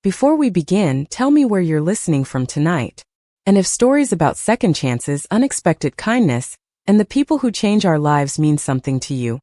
Before we begin, tell me where you're listening from tonight. And if stories about second chances, unexpected kindness, and the people who change our lives mean something to you,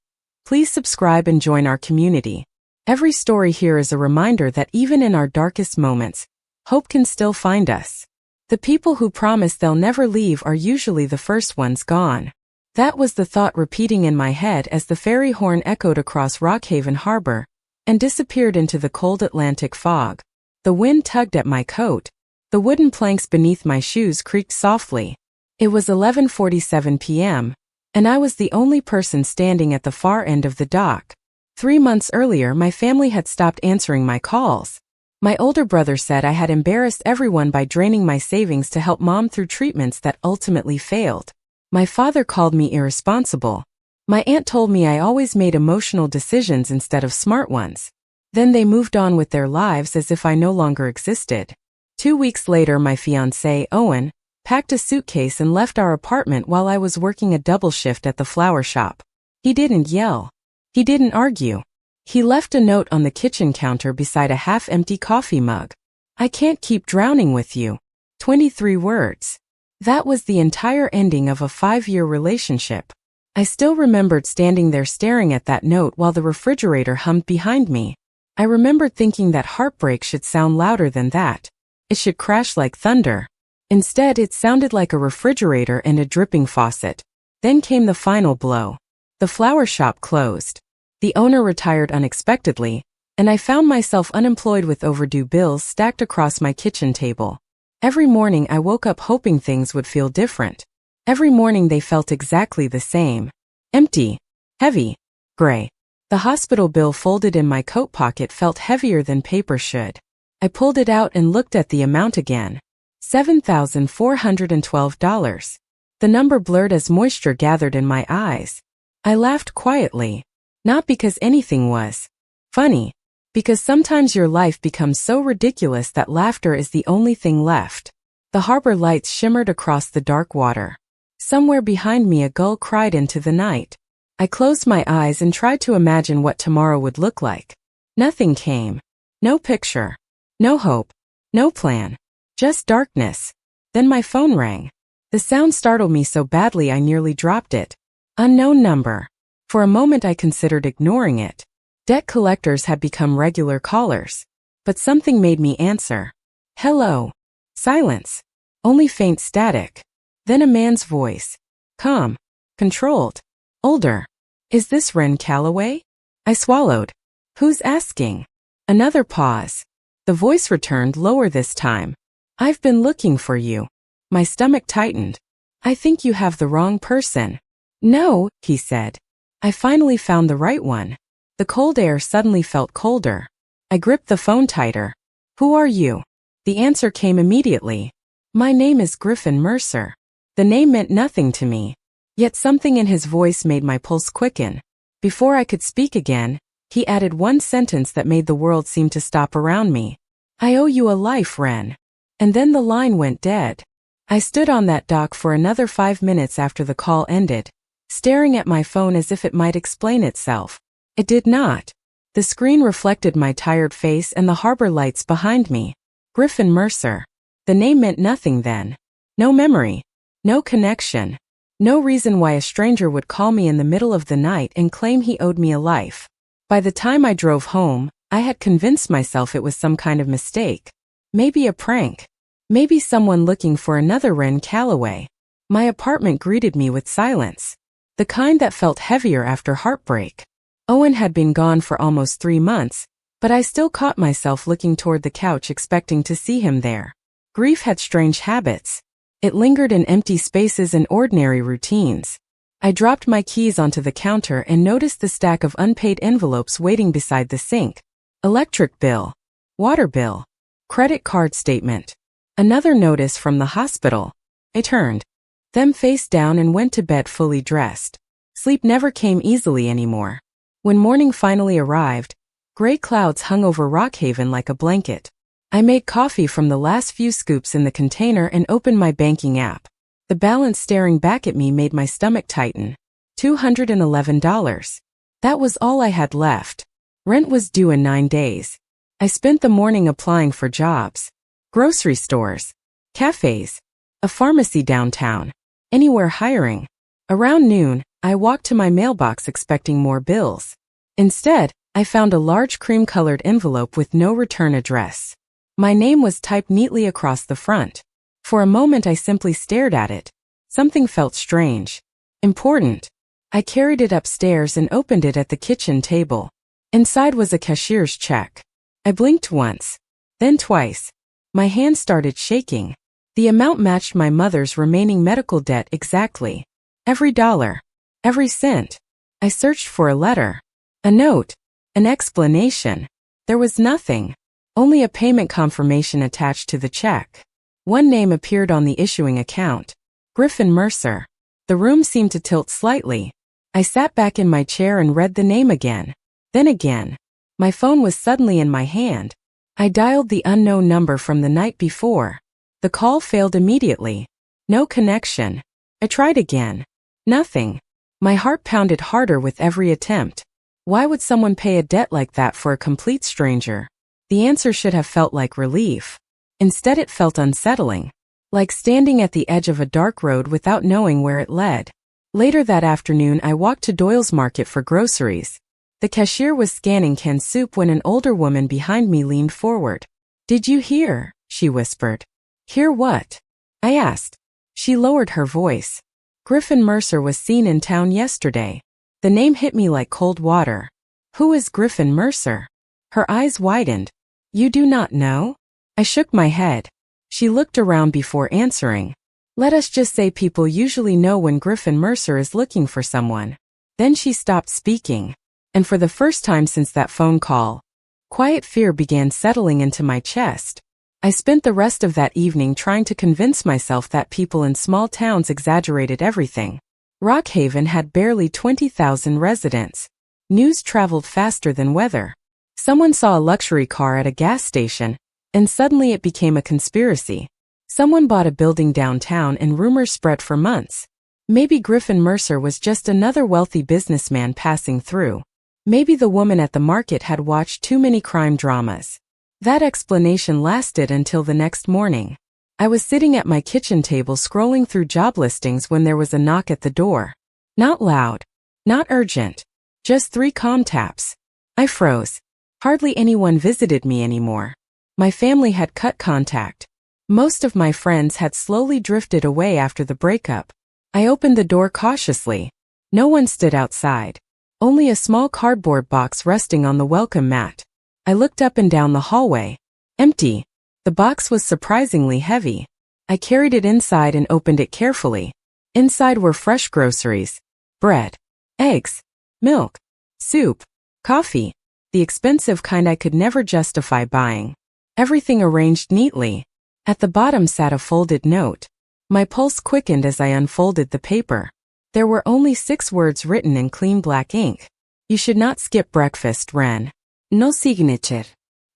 please subscribe and join our community. Every story here is a reminder that even in our darkest moments, hope can still find us. The people who promise they'll never leave are usually the first ones gone. That was the thought repeating in my head as the ferry horn echoed across Rockhaven Harbor and disappeared into the cold Atlantic fog. The wind tugged at my coat. The wooden planks beneath my shoes creaked softly. It was 11:47 p.m., and I was the only person standing at the far end of the dock. 3 months earlier, my family had stopped answering my calls. My older brother said I had embarrassed everyone by draining my savings to help Mom through treatments that ultimately failed. My father called me irresponsible. My aunt told me I always made emotional decisions instead of smart ones. Then they moved on with their lives as if I no longer existed. 2 weeks later, my fiancé, Owen, packed a suitcase and left our apartment while I was working a double shift at the flower shop. He didn't yell. He didn't argue. He left a note on the kitchen counter beside a half-empty coffee mug. "I can't keep drowning with you." 23 words. That was the entire ending of a 5-year relationship. I still remembered standing there staring at that note while the refrigerator hummed behind me. I remembered thinking that heartbreak should sound louder than that. It should crash like thunder. Instead, it sounded like a refrigerator and a dripping faucet. Then came the final blow. The flower shop closed. The owner retired unexpectedly, and I found myself unemployed with overdue bills stacked across my kitchen table. Every morning I woke up hoping things would feel different. Every morning they felt exactly the same. Empty, heavy, gray. The hospital bill folded in my coat pocket felt heavier than paper should. I pulled it out and looked at the amount again. $7,412. The number blurred as moisture gathered in my eyes. I laughed quietly. Not because anything was funny, because sometimes your life becomes so ridiculous that laughter is the only thing left. The harbor lights shimmered across the dark water. Somewhere behind me a gull cried into the night. I closed my eyes and tried to imagine what tomorrow would look like. Nothing came. No picture. No hope. No plan. Just darkness. Then my phone rang. The sound startled me so badly I nearly dropped it. Unknown number. For a moment I considered ignoring it. Debt collectors had become regular callers. But something made me answer. Hello. Silence. Only faint static. Then a man's voice. Calm. Controlled. Older. "Is this Ren Calloway?" I swallowed. "Who's asking?" Another pause. The voice returned, lower this time. "I've been looking for you." My stomach tightened. "I think you have the wrong person." "No," he said. I finally found the right one. The cold air suddenly felt colder. I gripped the phone tighter. "Who are you?" The answer came immediately. "My name is Griffin Mercer." The name meant nothing to me. Yet something in his voice made my pulse quicken. Before I could speak again, he added one sentence that made the world seem to stop around me. "I owe you a life, Ren." And then the line went dead. I stood on that dock for another 5 minutes after the call ended, staring at my phone as if it might explain itself. It did not. The screen reflected my tired face and the harbor lights behind me. Griffin Mercer. The name meant nothing then. No memory. No connection. No reason why a stranger would call me in the middle of the night and claim he owed me a life. By the time I drove home, I had convinced myself it was some kind of mistake. Maybe a prank. Maybe someone looking for another Ren Calloway. My apartment greeted me with silence. The kind that felt heavier after heartbreak. Owen had been gone for almost 3 months, but I still caught myself looking toward the couch expecting to see him there. Grief had strange habits. It lingered in empty spaces and ordinary routines. I dropped my keys onto the counter and noticed the stack of unpaid envelopes waiting beside the sink. Electric bill. Water bill. Credit card statement. Another notice from the hospital. I turned them face down and went to bed fully dressed. Sleep never came easily anymore. When morning finally arrived, gray clouds hung over Rockhaven like a blanket. I made coffee from the last few scoops in the container and opened my banking app. The balance staring back at me made my stomach tighten. $211. That was all I had left. Rent was due in 9 days. I spent the morning applying for jobs. Grocery stores. Cafes. A pharmacy downtown. Anywhere hiring. Around noon, I walked to my mailbox expecting more bills. Instead, I found a large cream-colored envelope with no return address. My name was typed neatly across the front. For a moment I simply stared at it. Something felt strange. Important. I carried it upstairs and opened it at the kitchen table. Inside was a cashier's check. I blinked once. Then twice. My hand started shaking. The amount matched my mother's remaining medical debt exactly. Every dollar. Every cent. I searched for a letter. A note. An explanation. There was nothing. Only a payment confirmation attached to the check. One name appeared on the issuing account. Griffin Mercer. The room seemed to tilt slightly. I sat back in my chair and read the name again. Then again. My phone was suddenly in my hand. I dialed the unknown number from the night before. The call failed immediately. No connection. I tried again. Nothing. My heart pounded harder with every attempt. Why would someone pay a debt like that for a complete stranger? The answer should have felt like relief. Instead it felt unsettling. Like standing at the edge of a dark road without knowing where it led. Later that afternoon I walked to Doyle's Market for groceries. The cashier was scanning canned soup when an older woman behind me leaned forward. "Did you hear?" she whispered. "Hear what?" I asked. She lowered her voice. "Griffin Mercer was seen in town yesterday." The name hit me like cold water. Who is Griffin Mercer? Her eyes widened. "You do not know?" I shook my head. She looked around before answering. "Let us just say people usually know when Griffin Mercer is looking for someone." Then she stopped speaking. And for the first time since that phone call, quiet fear began settling into my chest. I spent the rest of that evening trying to convince myself that people in small towns exaggerated everything. Rockhaven had barely 20,000 residents. News traveled faster than weather. Someone saw a luxury car at a gas station, and suddenly it became a conspiracy. Someone bought a building downtown and rumors spread for months. Maybe Griffin Mercer was just another wealthy businessman passing through. Maybe the woman at the market had watched too many crime dramas. That explanation lasted until the next morning. I was sitting at my kitchen table scrolling through job listings when there was a knock at the door. Not loud. Not urgent. Just 3 calm taps. I froze. Hardly anyone visited me anymore. My family had cut contact. Most of my friends had slowly drifted away after the breakup. I opened the door cautiously. No one stood outside. Only a small cardboard box resting on the welcome mat. I looked up and down the hallway. Empty. The box was surprisingly heavy. I carried it inside and opened it carefully. Inside were fresh groceries. Bread. Eggs. Milk. Soup. Coffee. The expensive kind I could never justify buying. Everything arranged neatly. At the bottom sat a folded note. My pulse quickened as I unfolded the paper. There were only 6 words written in clean black ink. "You should not skip breakfast, Ren. No signature.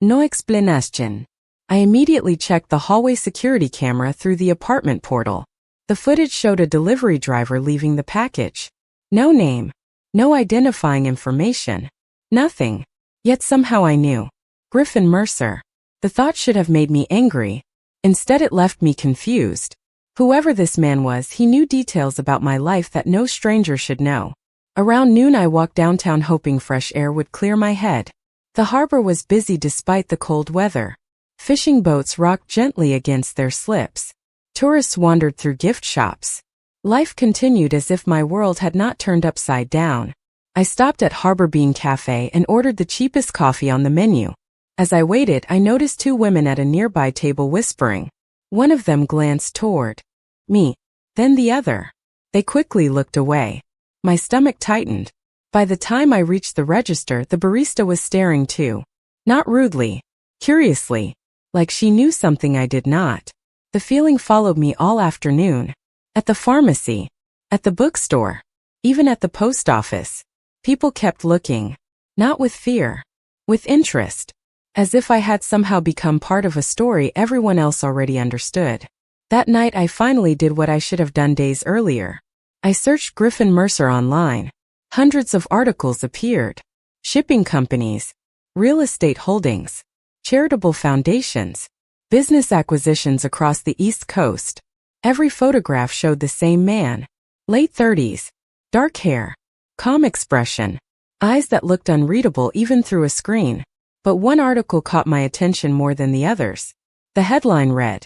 No explanation." I immediately checked the hallway security camera through the apartment portal. The footage showed a delivery driver leaving the package. No name. No identifying information. Nothing. Yet somehow I knew. Griffin Mercer. The thought should have made me angry. Instead it left me confused. Whoever this man was, he knew details about my life that no stranger should know. Around noon I walked downtown hoping fresh air would clear my head. The harbor was busy despite the cold weather. Fishing boats rocked gently against their slips. Tourists wandered through gift shops. Life continued as if my world had not turned upside down. I stopped at Harbor Bean Cafe and ordered the cheapest coffee on the menu. As I waited, I noticed 2 women at a nearby table whispering. One of them glanced toward me, then the other. They quickly looked away. My stomach tightened. By the time I reached the register, the barista was staring too. Not rudely. Curiously. Like she knew something I did not. The feeling followed me all afternoon. At the pharmacy. At the bookstore. Even at the post office. People kept looking. Not with fear. With interest. As if I had somehow become part of a story everyone else already understood. That night I finally did what I should have done days earlier. I searched Griffin Mercer online. Hundreds of articles appeared. Shipping companies. Real estate holdings. charitable foundations, business acquisitions across the East Coast. Every photograph showed the same man. Late 30s, dark hair, calm expression, eyes that looked unreadable even through a screen. But one article caught my attention more than the others. The headline read,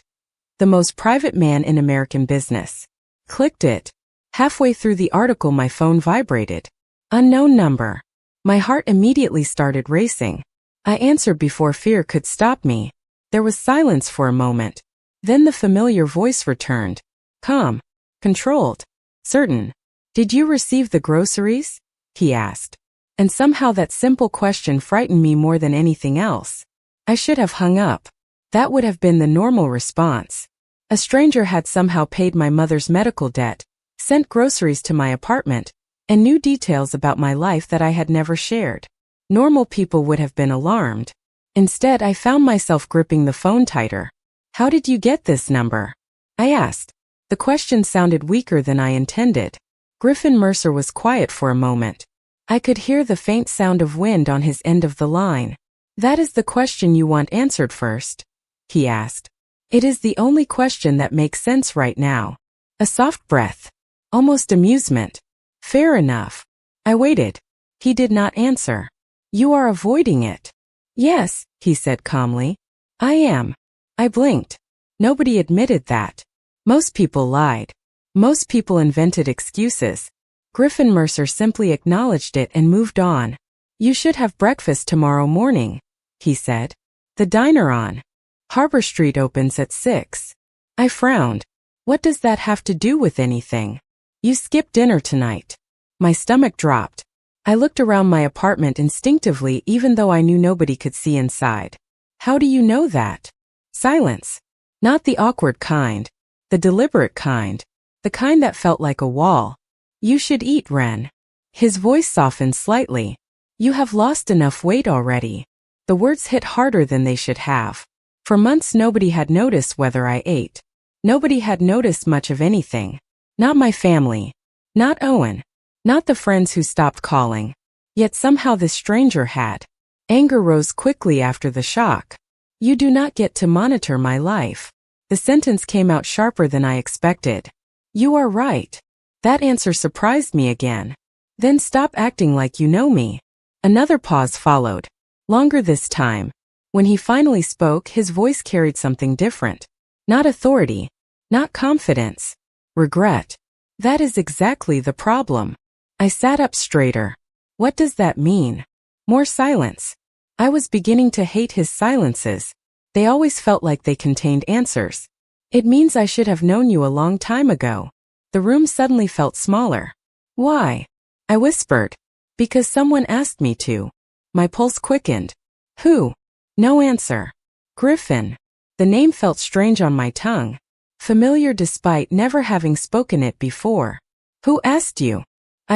"The most private man in American business." Clicked it. Halfway through the article my phone vibrated. Unknown number. My heart immediately started racing. I answered before fear could stop me. There was silence for a moment. Then the familiar voice returned. Calm. Controlled. Certain. "Did you receive the groceries?" he asked. And somehow that simple question frightened me more than anything else. I should have hung up. That would have been the normal response. A stranger had somehow paid my mother's medical debt, sent groceries to my apartment, and knew details about my life that I had never shared. Normal people would have been alarmed. Instead, I found myself gripping the phone tighter. "How did you get this number?" I asked. The question sounded weaker than I intended. Griffin Mercer was quiet for a moment. I could hear the faint sound of wind on his end of the line. "That is the question you want answered first?" he asked. "It is the only question that makes sense right now." A soft breath. Almost amusement. "Fair enough." I waited. He did not answer. "You are avoiding it." "Yes," he said calmly. "I am." I blinked. Nobody admitted that. Most people lied. Most people invented excuses. Griffin Mercer simply acknowledged it and moved on. "You should have breakfast tomorrow morning," he said. "The diner on Harbor Street opens at 6. I frowned. "What does that have to do with anything?" "You skip dinner tonight." My stomach dropped. I looked around my apartment instinctively even though I knew nobody could see inside. "How do you know that?" Silence. Not the awkward kind. The deliberate kind. The kind that felt like a wall. "You should eat, Ren." His voice softened slightly. "You have lost enough weight already." The words hit harder than they should have. For months nobody had noticed whether I ate. Nobody had noticed much of anything. Not my family. Not Owen. Not the friends who stopped calling. Yet somehow this stranger had. Anger rose quickly after the shock. "You do not get to monitor my life." The sentence came out sharper than I expected. "You are right." That answer surprised me again. "Then stop acting like you know me." Another pause followed. Longer this time. When he finally spoke, his voice carried something different. Not authority. Not confidence. Regret. "That is exactly the problem." I sat up straighter. "What does that mean?" More silence. I was beginning to hate his silences. They always felt like they contained answers. "It means I should have known you a long time ago." The room suddenly felt smaller. "Why?" I whispered. "Because someone asked me to." My pulse quickened. "Who?" No answer. "Griffin." The name felt strange on my tongue. Familiar despite never having spoken it before. "Who asked you?"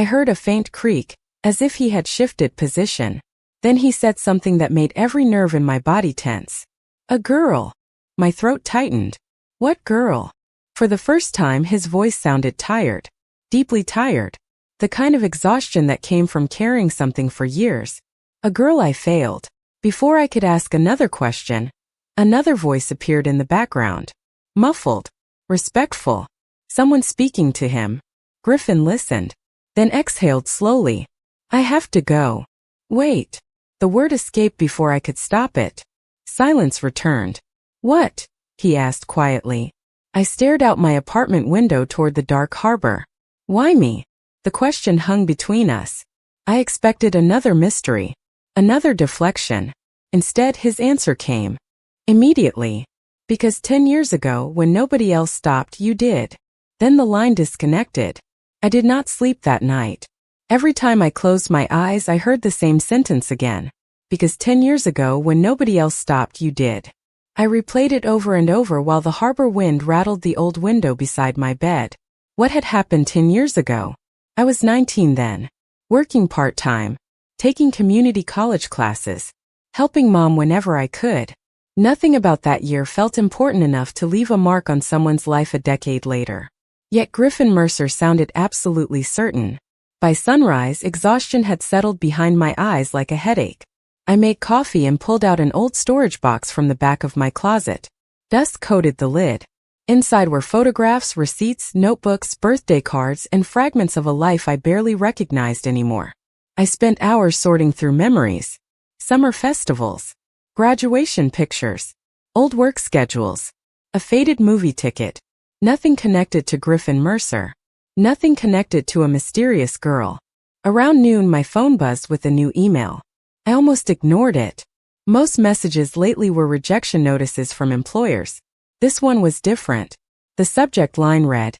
I heard a faint creak, as if he had shifted position. Then he said something that made every nerve in my body tense. "A girl." My throat tightened. "What girl?" For the first time his voice sounded tired. Deeply tired. The kind of exhaustion that came from carrying something for years. "A girl I failed." Before I could ask another question, another voice appeared in the background. Muffled. Respectful. Someone speaking to him. Griffin listened. Then exhaled slowly. "I have to go." "Wait." The word escaped before I could stop it. Silence returned. "What?" he asked quietly. I stared out my apartment window toward the dark harbor. "Why me?" The question hung between us. I expected another mystery. Another deflection. Instead, his answer came. Immediately. "Because 10 years ago, when nobody else stopped, you did." Then the line disconnected. I did not sleep that night. Every time I closed my eyes, I heard the same sentence again. "Because 10 years ago, when nobody else stopped, you did." I replayed it over and over while the harbor wind rattled the old window beside my bed. What had happened 10 years ago? I was 19 then. Working part-time. Taking community college classes. Helping mom whenever I could. Nothing about that year felt important enough to leave a mark on someone's life a decade later. Yet Griffin Mercer sounded absolutely certain. By sunrise, exhaustion had settled behind my eyes like a headache. I made coffee and pulled out an old storage box from the back of my closet. Dust coated the lid. Inside were photographs, receipts, notebooks, birthday cards, and fragments of a life I barely recognized anymore. I spent hours sorting through memories. Summer festivals. Graduation pictures. Old work schedules. A faded movie ticket. Nothing connected to Griffin Mercer. Nothing connected to a mysterious girl. Around noon my phone buzzed with a new email. I almost ignored it. Most messages lately were rejection notices from employers. This one was different. The subject line read,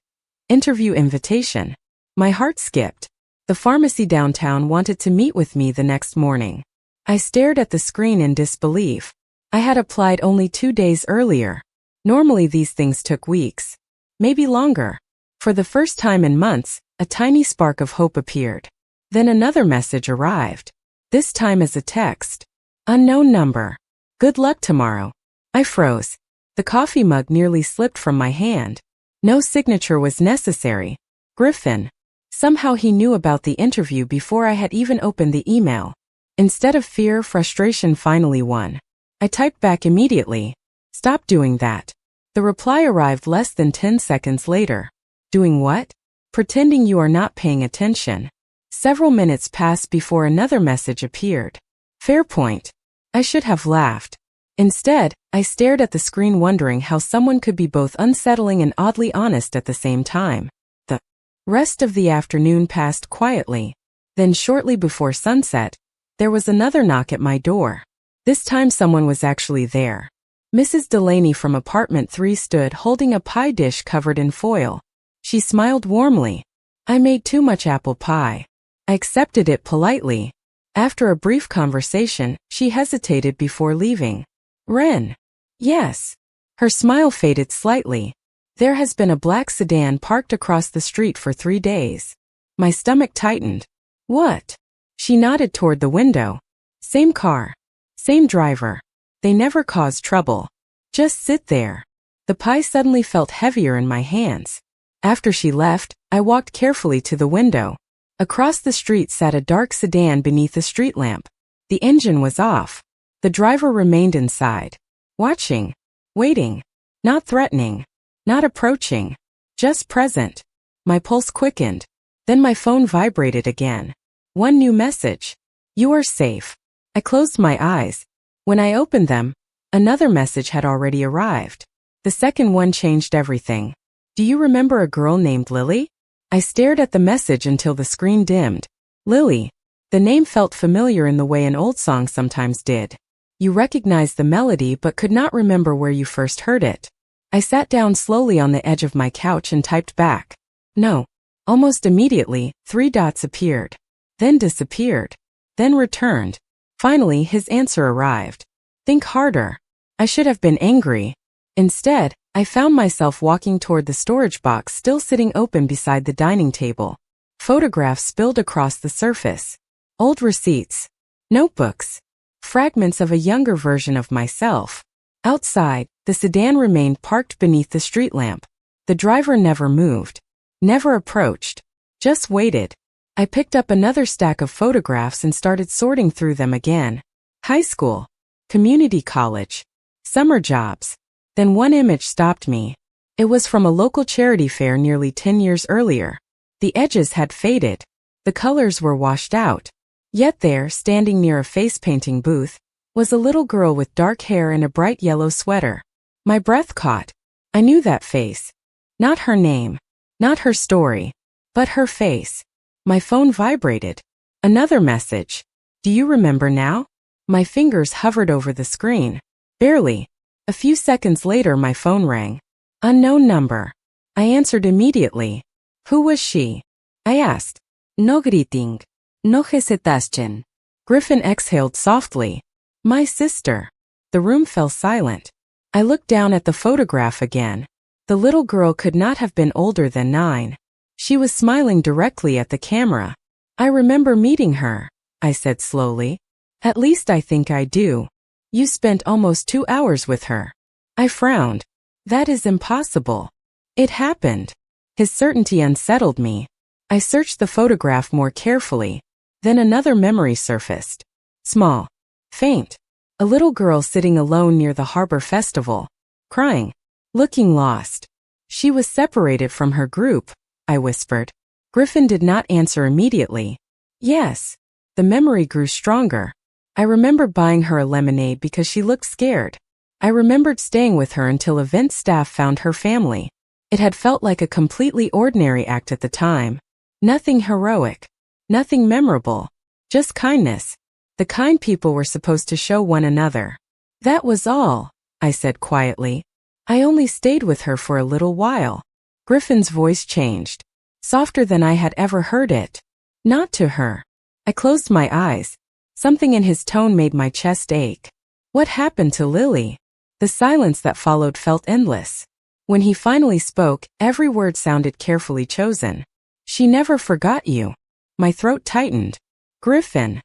"Interview invitation." My heart skipped. The pharmacy downtown wanted to meet with me the next morning. I stared at the screen in disbelief. I had applied only 2 days earlier. Normally these things took weeks. Maybe longer. For the first time in months, a tiny spark of hope appeared. Then another message arrived. This time as a text. Unknown number. Good luck tomorrow. I froze. The coffee mug nearly slipped from my hand. No signature was necessary. Griffin. Somehow he knew about the interview before I had even opened the email. Instead of fear, frustration finally won. I typed back immediately. Stop doing that. The reply arrived less than 10 seconds later. Doing what? Pretending you are not paying attention. Several minutes passed before another message appeared. Fair point. I should have laughed. Instead, I stared at the screen wondering how someone could be both unsettling and oddly honest at the same time. The rest of the afternoon passed quietly. Then shortly before sunset, there was another knock at my door. This time someone was actually there. Mrs. Delaney from apartment 3 stood holding a pie dish covered in foil. She smiled warmly. I made too much apple pie. I accepted it politely. After a brief conversation, she hesitated before leaving. Ren. Yes. Her smile faded slightly. There has been a black sedan parked across the street for 3 days. My stomach tightened. What? She nodded toward the window. Same car. Same driver. They never cause trouble. Just sit there. The pie suddenly felt heavier in my hands. After she left, I walked carefully to the window. Across the street sat a dark sedan beneath a street lamp. The engine was off. The driver remained inside. Watching. Waiting. Not threatening. Not approaching. Just present. My pulse quickened. Then my phone vibrated again. One new message. You are safe. I closed my eyes. When I opened them, another message had already arrived. The second one changed everything. Do you remember a girl named Lily? I stared at the message until the screen dimmed. Lily. The name felt familiar in the way an old song sometimes did. You recognized the melody but could not remember where you first heard it. I sat down slowly on the edge of my couch and typed back. No. Almost immediately, 3 dots appeared. Then disappeared. Then returned. Finally, his answer arrived. Think harder. I should have been angry. Instead, I found myself walking toward the storage box still sitting open beside the dining table. Photographs spilled across the surface. Old receipts. Notebooks. Fragments of a younger version of myself. Outside, the sedan remained parked beneath the street lamp. The driver never moved. Never approached. Just waited. I picked up another stack of photographs and started sorting through them again. High school. Community college. Summer jobs. Then one image stopped me. It was from a local charity fair nearly 10 years earlier. The edges had faded. The colors were washed out. Yet there, standing near a face painting booth, was a little girl with dark hair and a bright yellow sweater. My breath caught. I knew that face. Not her name. Not her story. But her face. My phone vibrated. Another message. Do you remember now? My fingers hovered over the screen. Barely. A few seconds later my phone rang. Unknown number. I answered immediately. Who was she? I asked. No greeting. No hesitation. Griffin exhaled softly. My sister. The room fell silent. I looked down at the photograph again. The little girl could not have been older than 9. She was smiling directly at the camera. I remember meeting her, I said slowly. At least I think I do. You spent almost 2 hours with her. I frowned. That is impossible. It happened. His certainty unsettled me. I searched the photograph more carefully. Then another memory surfaced. Small. Faint. A little girl sitting alone near the harbor festival. Crying. Looking lost. She was separated from her group, I whispered. Griffin did not answer immediately. Yes. The memory grew stronger. I remembered buying her a lemonade because she looked scared. I remembered staying with her until event staff found her family. It had felt like a completely ordinary act at the time. Nothing heroic. Nothing memorable. Just kindness. The kind people were supposed to show one another. That was all, I said quietly. I only stayed with her for a little while. Griffin's voice changed. Softer than I had ever heard it. Not to her. I closed my eyes. Something in his tone made my chest ache. What happened to Lily? The silence that followed felt endless. When he finally spoke, every word sounded carefully chosen. She never forgot you. My throat tightened. Griffin.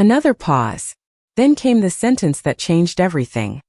Another pause. Then came the sentence that changed everything.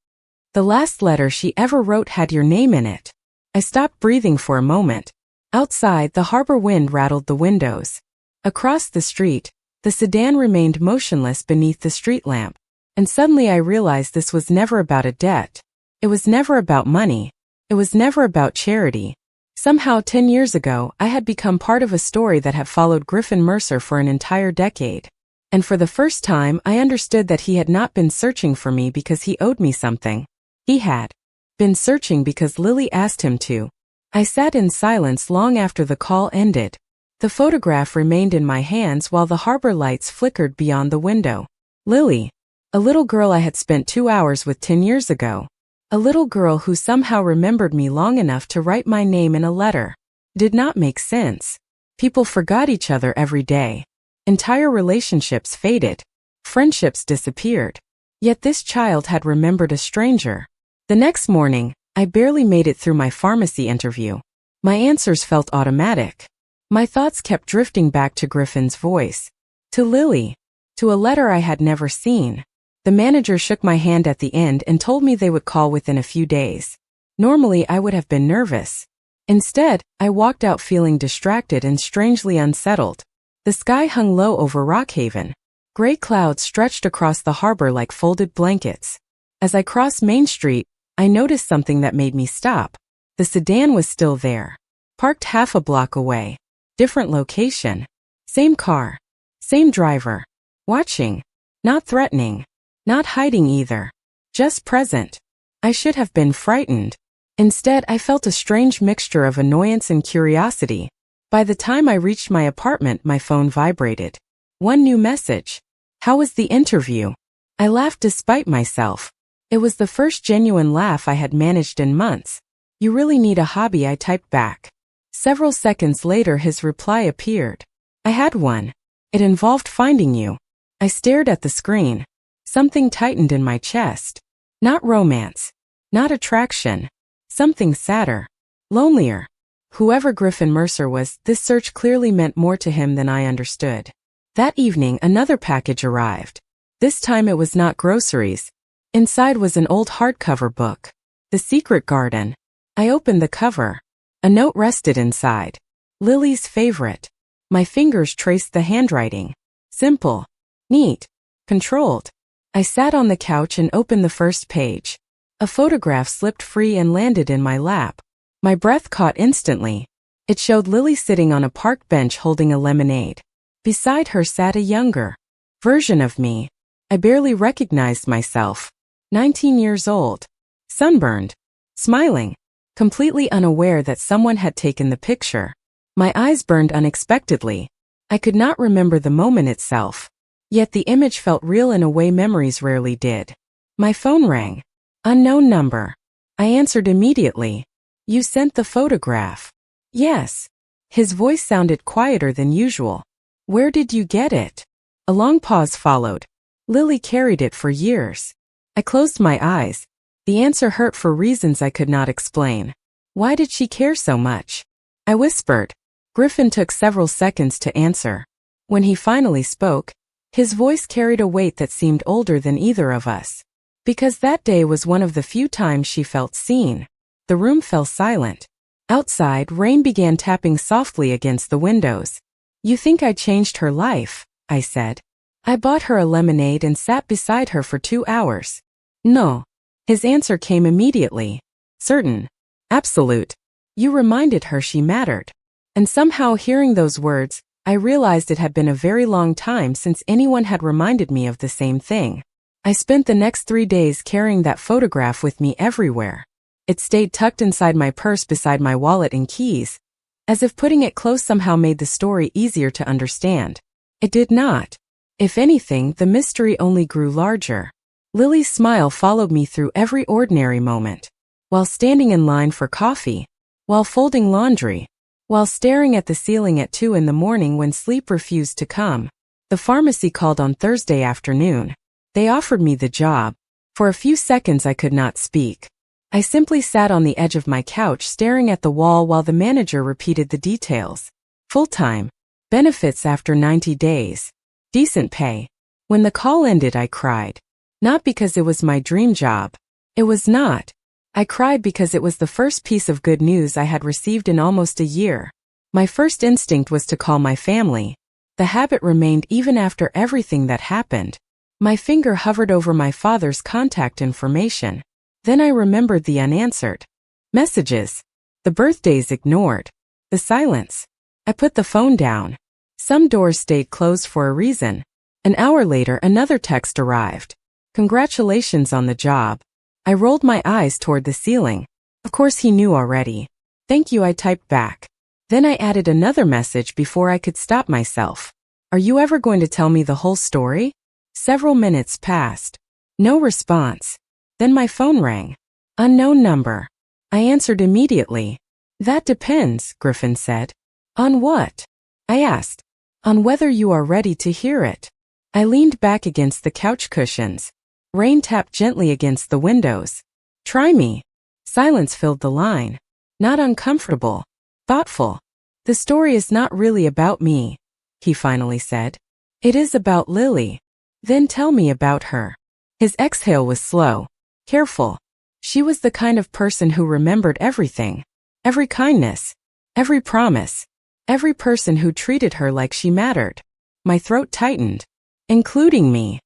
The last letter she ever wrote had your name in it. I stopped breathing for a moment. Outside, the harbor wind rattled the windows. Across the street, the sedan remained motionless beneath the street lamp. And suddenly I realized this was never about a debt. It was never about money. It was never about charity. Somehow 10 years ago, I had become part of a story that had followed Griffin Mercer for an entire decade. And for the first time, I understood that he had not been searching for me because he owed me something. He had been searching because Lily asked him to. I sat in silence long after the call ended. The photograph remained in my hands while the harbor lights flickered beyond the window. Lily. A little girl I had spent 2 hours with 10 years ago. A little girl who somehow remembered me long enough to write my name in a letter. Did not make sense. People forgot each other every day. Entire relationships faded. Friendships disappeared. Yet this child had remembered a stranger. The next morning, I barely made it through my pharmacy interview. My answers felt automatic. My thoughts kept drifting back to Griffin's voice. To Lily. To a letter I had never seen. The manager shook my hand at the end and told me they would call within a few days. Normally, I would have been nervous. Instead, I walked out feeling distracted and strangely unsettled. The sky hung low over Rockhaven. Gray clouds stretched across the harbor like folded blankets. As I crossed Main Street, I noticed something that made me stop. The sedan was still there. Parked half a block away. Different location. Same car. Same driver. Watching. Not threatening. Not hiding either. Just present. I should have been frightened. Instead, I felt a strange mixture of annoyance and curiosity. By the time I reached my apartment, my phone vibrated. One new message. How was the interview? I laughed despite myself. It was the first genuine laugh I had managed in months. You really need a hobby, I typed back. Several seconds later, his reply appeared. I had one. It involved finding you. I stared at the screen. Something tightened in my chest. Not romance. Not attraction. Something sadder. Lonelier. Whoever Griffin Mercer was, this search clearly meant more to him than I understood. That evening, another package arrived. This time it was not groceries. Inside was an old hardcover book. The Secret Garden. I opened the cover. A note rested inside. Lily's favorite. My fingers traced the handwriting. Simple. Neat. Controlled. I sat on the couch and opened the first page. A photograph slipped free and landed in my lap. My breath caught instantly. It showed Lily sitting on a park bench holding a lemonade. Beside her sat a younger version of me. I barely recognized myself. 19 years old. Sunburned. Smiling. Completely unaware that someone had taken the picture. My eyes burned unexpectedly. I could not remember the moment itself. Yet the image felt real in a way memories rarely did. My phone rang. Unknown number. I answered immediately. You sent the photograph. Yes. His voice sounded quieter than usual. Where did you get it? A long pause followed. Lily carried it for years. I closed my eyes. The answer hurt for reasons I could not explain. Why did she care so much? I whispered. Griffin took several seconds to answer. When he finally spoke, his voice carried a weight that seemed older than either of us. Because that day was one of the few times she felt seen. The room fell silent. Outside, rain began tapping softly against the windows. You think I changed her life, I said. I bought her a lemonade and sat beside her for 2 hours. No. His answer came immediately. Certain. Absolute. You reminded her she mattered. And somehow hearing those words, I realized it had been a very long time since anyone had reminded me of the same thing. I spent the next 3 days carrying that photograph with me everywhere. It stayed tucked inside my purse beside my wallet and keys, as if putting it close somehow made the story easier to understand. It did not. If anything, the mystery only grew larger. Lily's smile followed me through every ordinary moment. While standing in line for coffee, while folding laundry, while staring at the ceiling at 2 in the morning when sleep refused to come. The pharmacy called on Thursday afternoon. They offered me the job. For a few seconds I could not speak. I simply sat on the edge of my couch staring at the wall while the manager repeated the details. Full-time. Benefits after 90 days. Decent pay. When the call ended, I cried. Not because it was my dream job. It was not. I cried because it was the first piece of good news I had received in almost a year. My first instinct was to call my family. The habit remained even after everything that happened. My finger hovered over my father's contact information. Then I remembered the unanswered messages. The birthdays ignored. The silence. I put the phone down. Some doors stayed closed for a reason. An hour later, another text arrived. Congratulations on the job. I rolled my eyes toward the ceiling. Of course he knew already. Thank you, I typed back. Then I added another message before I could stop myself. Are you ever going to tell me the whole story? Several minutes passed. No response. Then my phone rang. Unknown number. I answered immediately. That depends, Griffin said. On what? I asked. On whether you are ready to hear it. I leaned back against the couch cushions. Rain tapped gently against the windows. Try me. Silence filled the line. Not uncomfortable. Thoughtful. The story is not really about me, he finally said. It is about Lily. Then tell me about her. His exhale was slow. Careful. She was the kind of person who remembered everything. Every kindness. Every promise. Every person who treated her like she mattered. My throat tightened. Including me.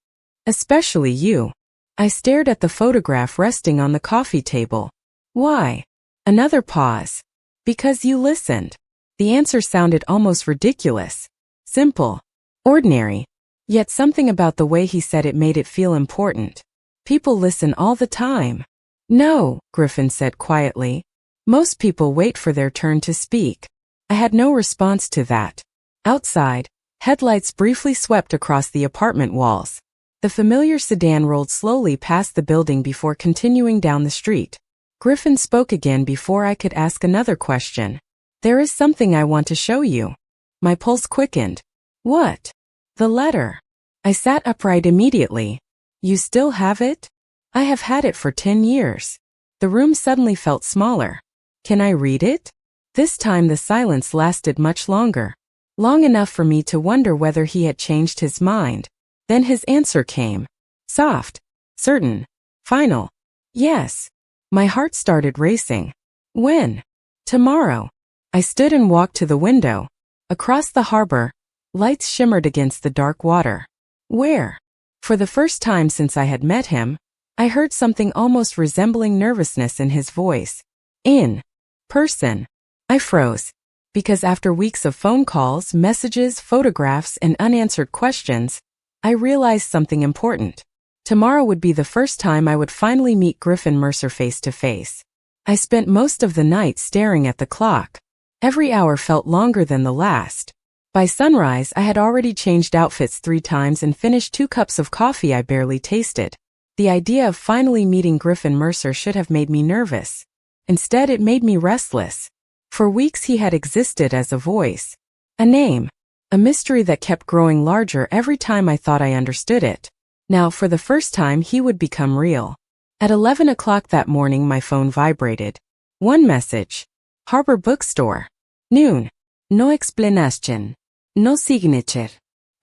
Especially you. I stared at the photograph resting on the coffee table. Why? Another pause. Because you listened. The answer sounded almost ridiculous. Simple. Ordinary. Yet something about the way he said it made it feel important. People listen all the time. No, Griffin said quietly. Most people wait for their turn to speak. I had no response to that. Outside, headlights briefly swept across the apartment walls. The familiar sedan rolled slowly past the building before continuing down the street. Griffin spoke again before I could ask another question. There is something I want to show you. My pulse quickened. What? The letter. I sat upright immediately. You still have it? I have had it for 10 years. The room suddenly felt smaller. Can I read it? This time the silence lasted much longer. Long enough for me to wonder whether he had changed his mind. Then his answer came. Soft. Certain. Final. Yes. My heart started racing. When? Tomorrow. I stood and walked to the window. Across the harbor, lights shimmered against the dark water. Where? For the first time since I had met him, I heard something almost resembling nervousness in his voice. In person. I froze. Because after weeks of phone calls, messages, photographs, and unanswered questions, I realized something important. Tomorrow would be the first time I would finally meet Griffin Mercer face to face. I spent most of the night staring at the clock. Every hour felt longer than the last. By sunrise, I had already changed outfits 3 times and finished 2 cups of coffee I barely tasted. The idea of finally meeting Griffin Mercer should have made me nervous. Instead, it made me restless. For weeks he had existed as a voice. A name. A mystery that kept growing larger every time I thought I understood it. Now, for the first time, he would become real. At 11 o'clock that morning, my phone vibrated. One message. Harbor Bookstore. Noon. No explanation. No signature.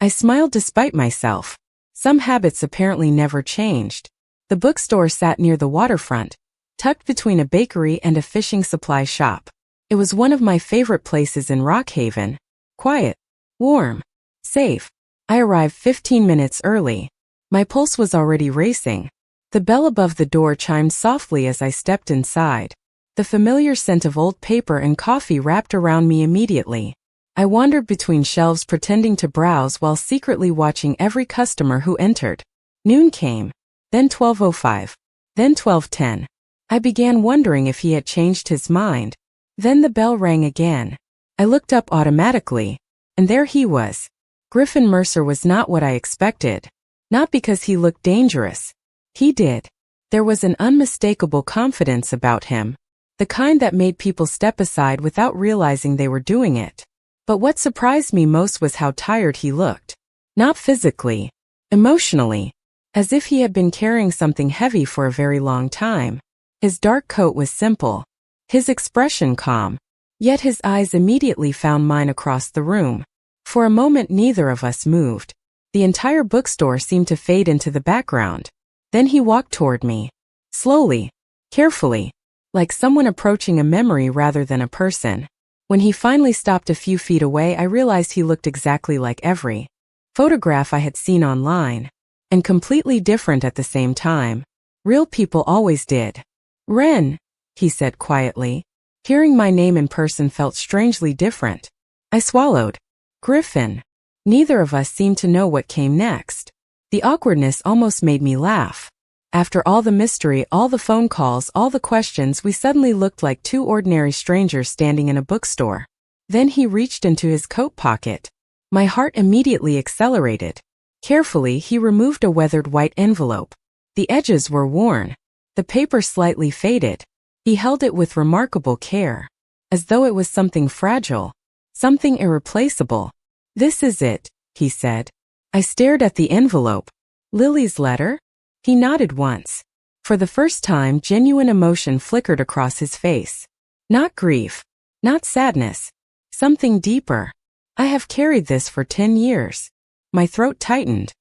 I smiled despite myself. Some habits apparently never changed. The bookstore sat near the waterfront, tucked between a bakery and a fishing supply shop. It was one of my favorite places in Rockhaven. Quiet. Warm. Safe. I arrived 15 minutes early. My pulse was already racing. The bell above the door chimed softly as I stepped inside. The familiar scent of old paper and coffee wrapped around me immediately. I wandered between shelves pretending to browse while secretly watching every customer who entered. Noon came, then 12:05, then 12:10. I began wondering if he had changed his mind. Then the bell rang again. I looked up automatically, and there he was. Griffin Mercer was not what I expected. Not because he looked dangerous. He did. There was an unmistakable confidence about him. The kind that made people step aside without realizing they were doing it. But what surprised me most was how tired he looked. Not physically. Emotionally. As if he had been carrying something heavy for a very long time. His dark coat was simple. His expression calm. Yet his eyes immediately found mine across the room. For a moment neither of us moved. The entire bookstore seemed to fade into the background. Then he walked toward me. Slowly. Carefully. Like someone approaching a memory rather than a person. When he finally stopped a few feet away, I realized he looked exactly like every photograph I had seen online. And completely different at the same time. Real people always did. "Ren," he said quietly. Hearing my name in person felt strangely different. I swallowed. "Griffin." Neither of us seemed to know what came next. The awkwardness almost made me laugh. After all the mystery, all the phone calls, all the questions, we suddenly looked like two ordinary strangers standing in a bookstore. Then he reached into his coat pocket. My heart immediately accelerated. Carefully, he removed a weathered white envelope. The edges were worn. The paper slightly faded. He held it with remarkable care. As though it was something fragile. Something irreplaceable. "This is it," he said. I stared at the envelope. "Lily's letter?" He nodded once. For the first time, genuine emotion flickered across his face. Not grief. Not sadness. Something deeper. "I have carried this for 10 years. My throat tightened.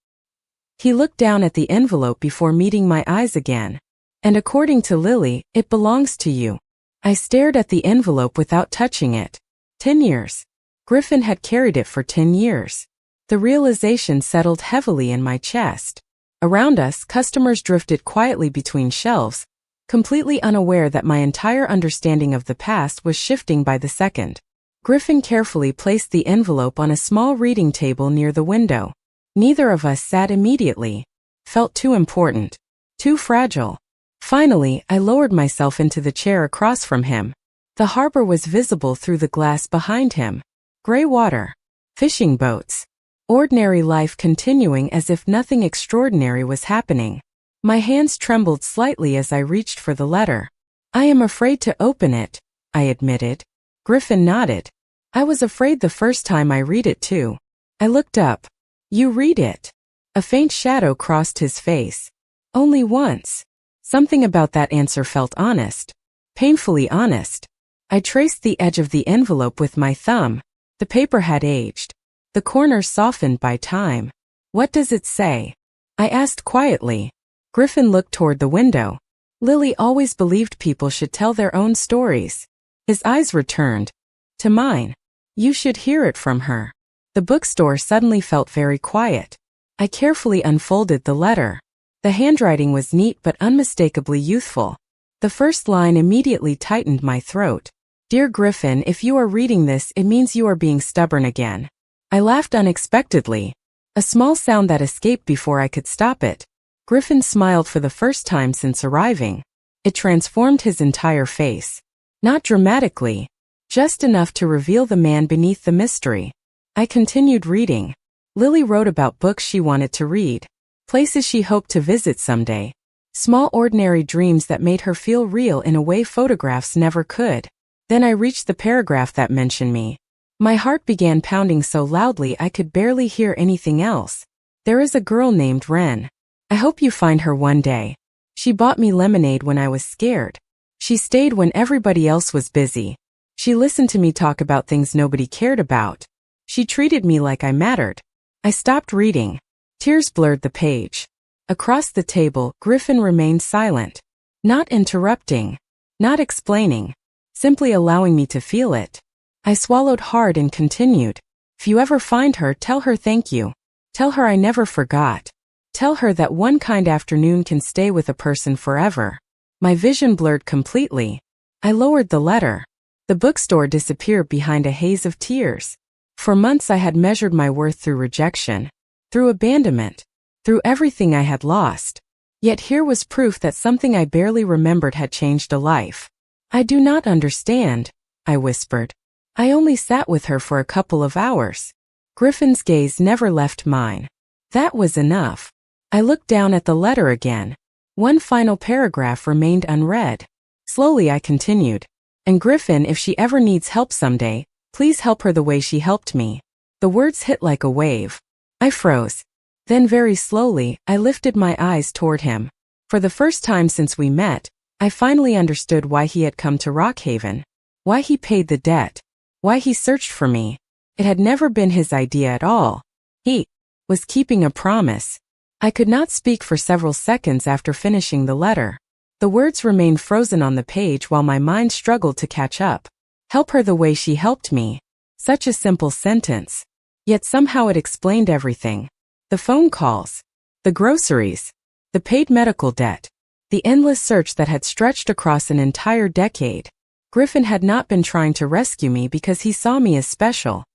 He looked down at the envelope before meeting my eyes again. "And according to Lily, it belongs to you." I stared at the envelope without touching it. 10 years. Griffin had carried it for 10 years. The realization settled heavily in my chest. Around us, customers drifted quietly between shelves, completely unaware that my entire understanding of the past was shifting by the second. Griffin carefully placed the envelope on a small reading table near the window. Neither of us sat immediately. Felt too important. Too fragile. Finally, I lowered myself into the chair across from him. The harbor was visible through the glass behind him. Gray water. Fishing boats. Ordinary life continuing as if nothing extraordinary was happening. My hands trembled slightly as I reached for the letter. "I am afraid to open it," I admitted. Griffin nodded. "I was afraid the first time I read it too." I looked up. "You read it?" A faint shadow crossed his face. "Only once." Something about that answer felt honest. Painfully honest. I traced the edge of the envelope with my thumb. The paper had aged. The corners softened by time. "What does it say?" I asked quietly. Griffin looked toward the window. "Lily always believed people should tell their own stories." His eyes returned. To mine. "You should hear it from her." The bookstore suddenly felt very quiet. I carefully unfolded the letter. The handwriting was neat but unmistakably youthful. The first line immediately tightened my throat. "Dear Griffin, if you are reading this, it means you are being stubborn again." I laughed unexpectedly. A small sound that escaped before I could stop it. Griffin smiled for the first time since arriving. It transformed his entire face. Not dramatically. Just enough to reveal the man beneath the mystery. I continued reading. Lily wrote about books she wanted to read. Places she hoped to visit someday. Small ordinary dreams that made her feel real in a way photographs never could. Then I reached the paragraph that mentioned me. My heart began pounding so loudly I could barely hear anything else. "There is a girl named Ren. I hope you find her one day. She bought me lemonade when I was scared. She stayed when everybody else was busy. She listened to me talk about things nobody cared about. She treated me like I mattered." I stopped reading. Tears blurred the page. Across the table, Griffin remained silent. Not interrupting. Not explaining. Simply allowing me to feel it. I swallowed hard and continued. "If you ever find her, tell her thank you. Tell her I never forgot. Tell her that one kind afternoon can stay with a person forever. My vision blurred completely. I lowered the letter. The bookstore disappeared behind a haze of tears. For months I had measured my worth through rejection, through abandonment, through everything I had lost. Yet here was proof that something I barely remembered had changed a life. I do not understand, I whispered. I only sat with her for a couple of hours. Griffin's gaze never left mine. That was enough. I looked down at the letter again. One final paragraph remained unread. Slowly I continued. And Griffin, if she ever needs help someday, please help her the way she helped me. The words hit like a wave. I froze. Then very slowly, I lifted my eyes toward him. For the first time since we met, I finally understood why he had come to Rockhaven. Why he paid the debt. Why he searched for me. It had never been his idea at all. He was keeping a promise. I could not speak for several seconds after finishing the letter. The words remained frozen on the page while my mind struggled to catch up. Help her the way she helped me. Such a simple sentence. Yet somehow it explained everything. The phone calls. The groceries. The paid medical debt. The endless search that had stretched across an entire decade. Griffin had not been trying to rescue me because he saw me as special.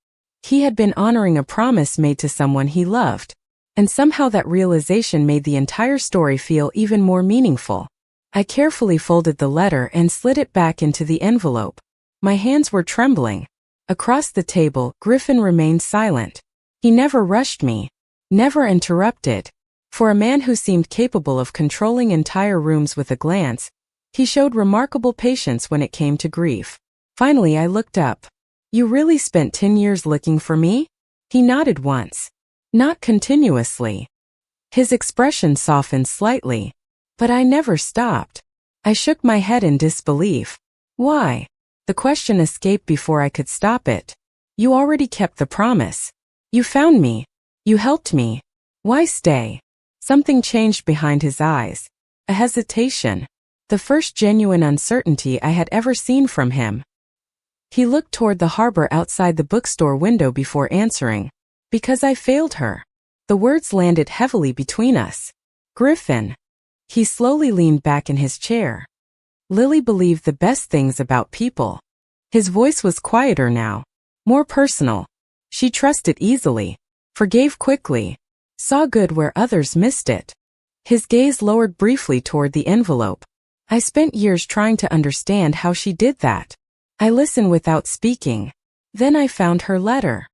He had been honoring a promise made to someone he loved. And somehow that realization made the entire story feel even more meaningful. I carefully folded the letter and slid it back into the envelope. My hands were trembling. Across the table, Griffin remained silent. He never rushed me. Never interrupted. For a man who seemed capable of controlling entire rooms with a glance, he showed remarkable patience when it came to grief. Finally I looked up. You really spent 10 years looking for me? He nodded once. Not continuously. His expression softened slightly. But I never stopped. I shook my head in disbelief. Why? The question escaped before I could stop it. You already kept the promise. You found me. You helped me. Why stay? Something changed behind his eyes. A hesitation. The first genuine uncertainty I had ever seen from him. He looked toward the harbor outside the bookstore window before answering. Because I failed her. The words landed heavily between us. Griffin. He slowly leaned back in his chair. Lily believed the best things about people. His voice was quieter now. More personal. She trusted easily. Forgave quickly. Saw good where others missed it. His gaze lowered briefly toward the envelope. I spent years trying to understand how she did that. I listened without speaking. Then I found her letter.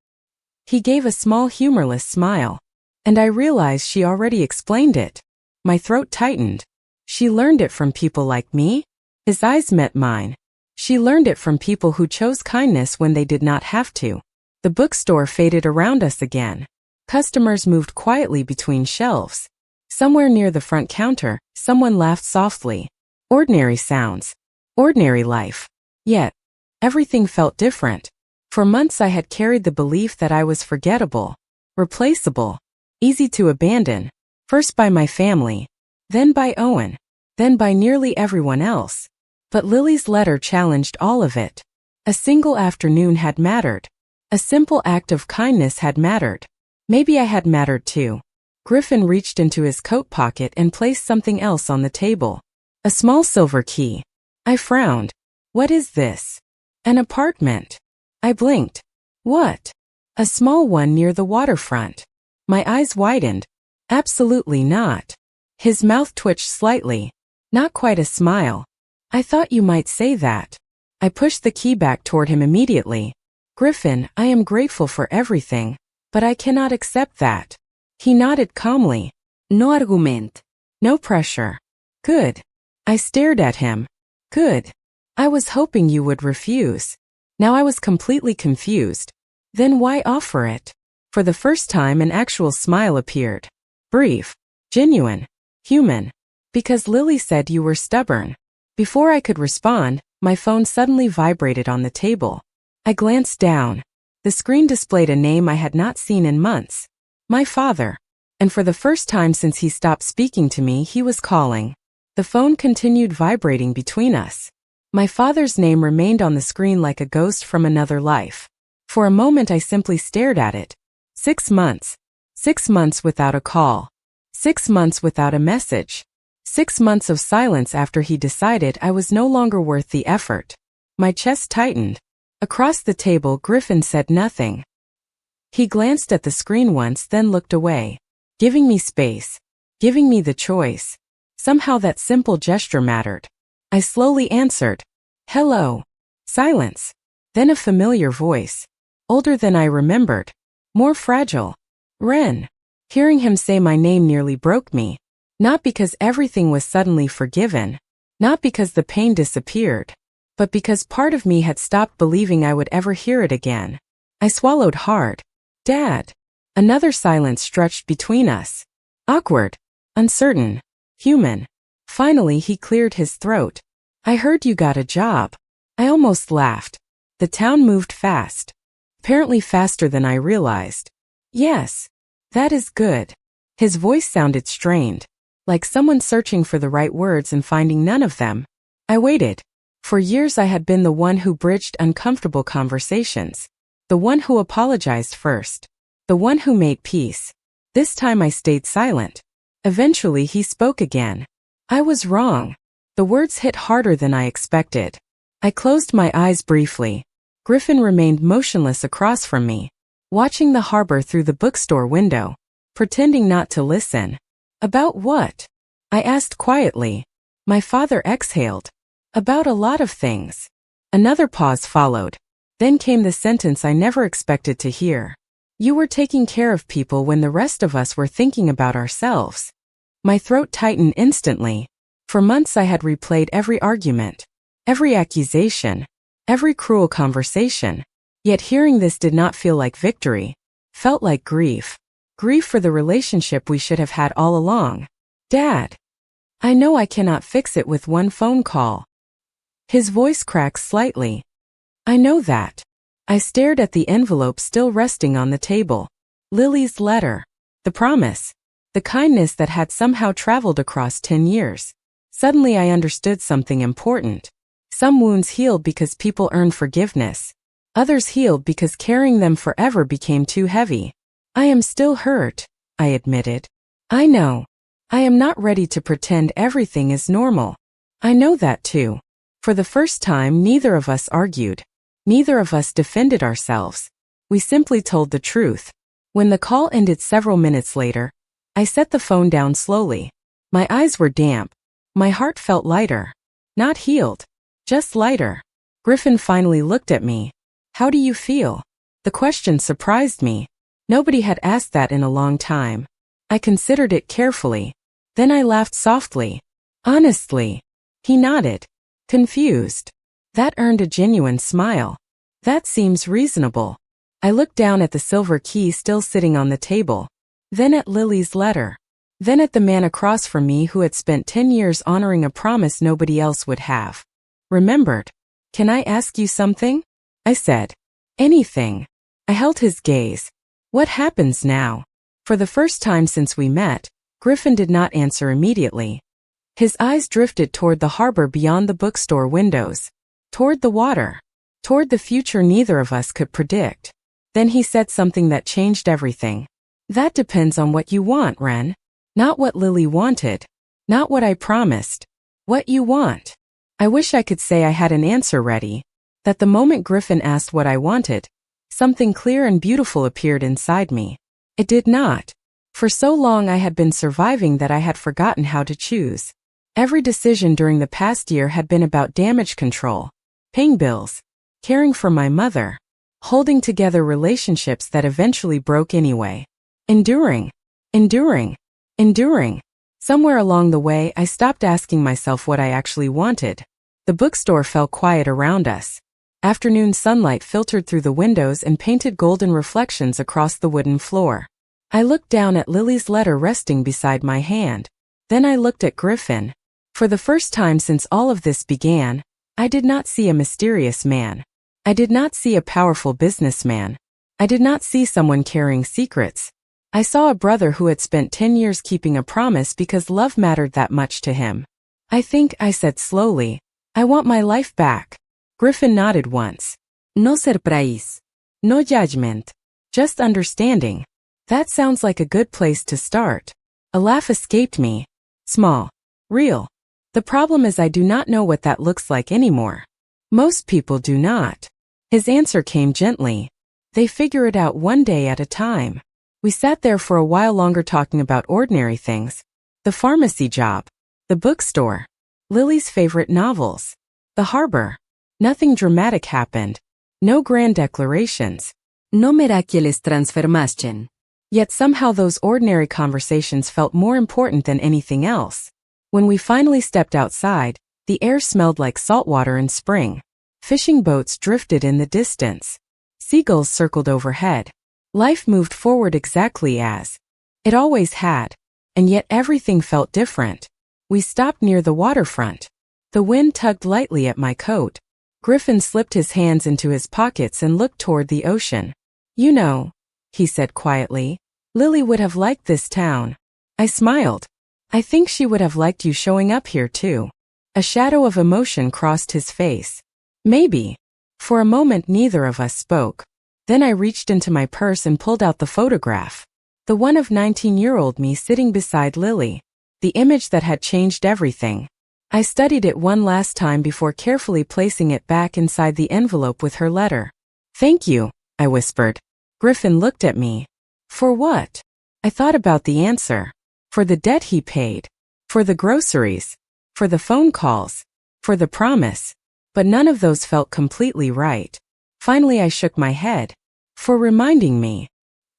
He gave a small humorless smile. And I realized she already explained it. My throat tightened. She learned it from people like me? His eyes met mine. She learned it from people who chose kindness when they did not have to. The bookstore faded around us again. Customers moved quietly between shelves. Somewhere near the front counter, someone laughed softly. Ordinary sounds. Ordinary life. Yet, everything felt different. For months I had carried the belief that I was forgettable, replaceable, easy to abandon. First by my family, then by Owen, then by nearly everyone else. But Lily's letter challenged all of it. A single afternoon had mattered. A simple act of kindness had mattered. Maybe I had mattered too. Griffin reached into his coat pocket and placed something else on the table. A small silver key. I frowned. What is this? An apartment. I blinked. What? A small one near the waterfront. My eyes widened. Absolutely not. His mouth twitched slightly. Not quite a smile. I thought you might say that. I pushed the key back toward him immediately. Griffin, I am grateful for everything, but I cannot accept that. He nodded calmly. No argument. No pressure. Good. I stared at him. Good. I was hoping you would refuse. Now I was completely confused. Then why offer it? For the first time an actual smile appeared. Brief. Genuine. Human. Because Lily said you were stubborn. Before I could respond, my phone suddenly vibrated on the table. I glanced down. The screen displayed a name I had not seen in months. My father. And for the first time since he stopped speaking to me, he was calling. The phone continued vibrating between us. My father's name remained on the screen like a ghost from another life. For a moment I simply stared at it. 6 months. 6 months without a call. 6 months without a message. 6 months of silence after he decided I was no longer worth the effort. My chest tightened. Across the table, Griffin said nothing. He glanced at the screen once, then looked away, giving me space, giving me the choice. Somehow that simple gesture mattered. I slowly answered, "Hello." Silence. Then a familiar voice. Older than I remembered. More fragile. "Ren." Hearing him say my name nearly broke me. Not because everything was suddenly forgiven. Not because the pain disappeared. But because part of me had stopped believing I would ever hear it again. I swallowed hard. "Dad." Another silence stretched between us. Awkward. Uncertain. Human. Finally he cleared his throat. "I heard you got a job." I almost laughed. The town moved fast. Apparently faster than I realized. "Yes. That is good." His voice sounded strained, like someone searching for the right words and finding none of them. I waited. For years I had been the one who bridged uncomfortable conversations. The one who apologized first. The one who made peace. This time I stayed silent. Eventually he spoke again. I was wrong. The words hit harder than I expected. I closed my eyes briefly. Griffin remained motionless across from me, watching the harbor through the bookstore window, pretending not to listen. "About what?" I asked quietly. My father exhaled. "About a lot of things." Another pause followed. Then came the sentence I never expected to hear. "You were taking care of people when the rest of us were thinking about ourselves." My throat tightened instantly. For months I had replayed every argument, every accusation, every cruel conversation. Yet hearing this did not feel like victory. Felt like grief. Grief for the relationship we should have had all along. "Dad, I know I cannot fix it with one phone call." His voice cracked slightly. "I know that." I stared at the envelope still resting on the table. Lily's letter. The promise. The kindness that had somehow traveled across 10 years. Suddenly I understood something important. Some wounds healed because people earned forgiveness. Others healed because carrying them forever became too heavy. "I am still hurt," I admitted. "I know. I am not ready to pretend everything is normal." I know that too. For the first time, neither of us argued. Neither of us defended ourselves. We simply told the truth. When the call ended several minutes later, I set the phone down slowly. My eyes were damp. My heart felt lighter. Not healed. Just lighter. Griffin finally looked at me. "How do you feel?" The question surprised me. Nobody had asked that in a long time. I considered it carefully. Then I laughed softly. "Honestly." He nodded. Confused. That earned a genuine smile. "That seems reasonable." I looked down at the silver key still sitting on the table. Then at Lily's letter. Then at the man across from me who had spent 10 years honoring a promise nobody else would have remembered. "Can I ask you something?" I said. "Anything." I held his gaze. "What happens now?" For the first time since we met, Griffin did not answer immediately. His eyes drifted toward the harbor beyond the bookstore windows. Toward the water. Toward the future neither of us could predict. Then he said something that changed everything. "That depends on what you want, Ren. Not what Lily wanted. Not what I promised. What you want." I wish I could say I had an answer ready. That the moment Griffin asked what I wanted, something clear and beautiful appeared inside me. It did not. For so long I had been surviving that I had forgotten how to choose. Every decision during the past year had been about damage control, paying bills, caring for my mother, holding together relationships that eventually broke anyway. Enduring. Somewhere along the way, I stopped asking myself what I actually wanted. The bookstore fell quiet around us. Afternoon sunlight filtered through the windows and painted golden reflections across the wooden floor. I looked down at Lily's letter resting beside my hand. Then I looked at Griffin. For the first time since all of this began, I did not see a mysterious man. I did not see a powerful businessman. I did not see someone carrying secrets. I saw a brother who had spent 10 years keeping a promise because love mattered that much to him. "I think," I said slowly, "I want my life back." Griffin nodded once. "No surprise. No judgment. Just understanding." That sounds like a good place to start. A laugh escaped me. Small. Real. The problem is I do not know what that looks like anymore. Most people do not. His answer came gently. They figure it out one day at a time. We sat there for a while longer talking about ordinary things. The pharmacy job. The bookstore. Lily's favorite novels. The harbor. Nothing dramatic happened. No grand declarations. No miraculous transformation. Yet somehow those ordinary conversations felt more important than anything else. When we finally stepped outside, the air smelled like salt water in spring. Fishing boats drifted in the distance. Seagulls circled overhead. Life moved forward exactly as it always had, and yet everything felt different. We stopped near the waterfront. The wind tugged lightly at my coat. Griffin slipped his hands into his pockets and looked toward the ocean. You know, he said quietly, Lily would have liked this town. I smiled. I think she would have liked you showing up here too. A shadow of emotion crossed his face. Maybe. For a moment neither of us spoke. Then I reached into my purse and pulled out the photograph. The one of 19-year-old me sitting beside Lily. The image that had changed everything. I studied it one last time before carefully placing it back inside the envelope with her letter. Thank you, I whispered. Griffin looked at me. For what? I thought about the answer. For the debt he paid. For the groceries. For the phone calls. For the promise. But none of those felt completely right. Finally I shook my head. For reminding me.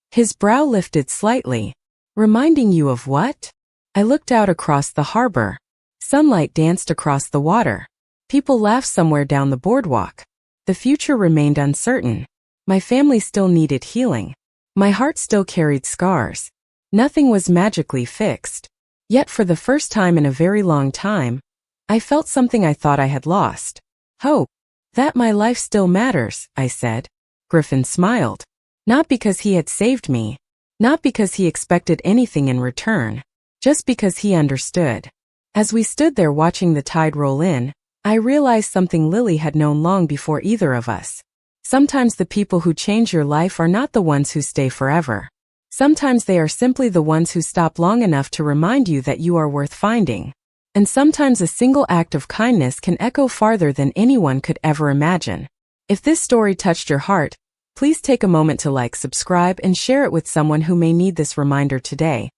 His brow lifted slightly. Reminding you of what? I looked out across the harbor. Sunlight danced across the water. People laughed somewhere down the boardwalk. The future remained uncertain. My family still needed healing. My heart still carried scars. Nothing was magically fixed. Yet for the first time in a very long time, I felt something I thought I had lost. Hope. That my life still matters, I said. Griffin smiled. Not because he had saved me. Not because he expected anything in return. Just because he understood. As we stood there watching the tide roll in, I realized something Lily had known long before either of us. Sometimes the people who change your life are not the ones who stay forever. Sometimes they are simply the ones who stop long enough to remind you that you are worth finding. And sometimes a single act of kindness can echo farther than anyone could ever imagine. If this story touched your heart, please take a moment to like, subscribe, and share it with someone who may need this reminder today.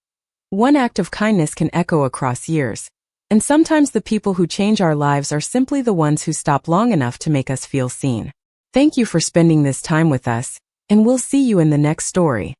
One act of kindness can echo across years. And sometimes the people who change our lives are simply the ones who stop long enough to make us feel seen. Thank you for spending this time with us, and we'll see you in the next story.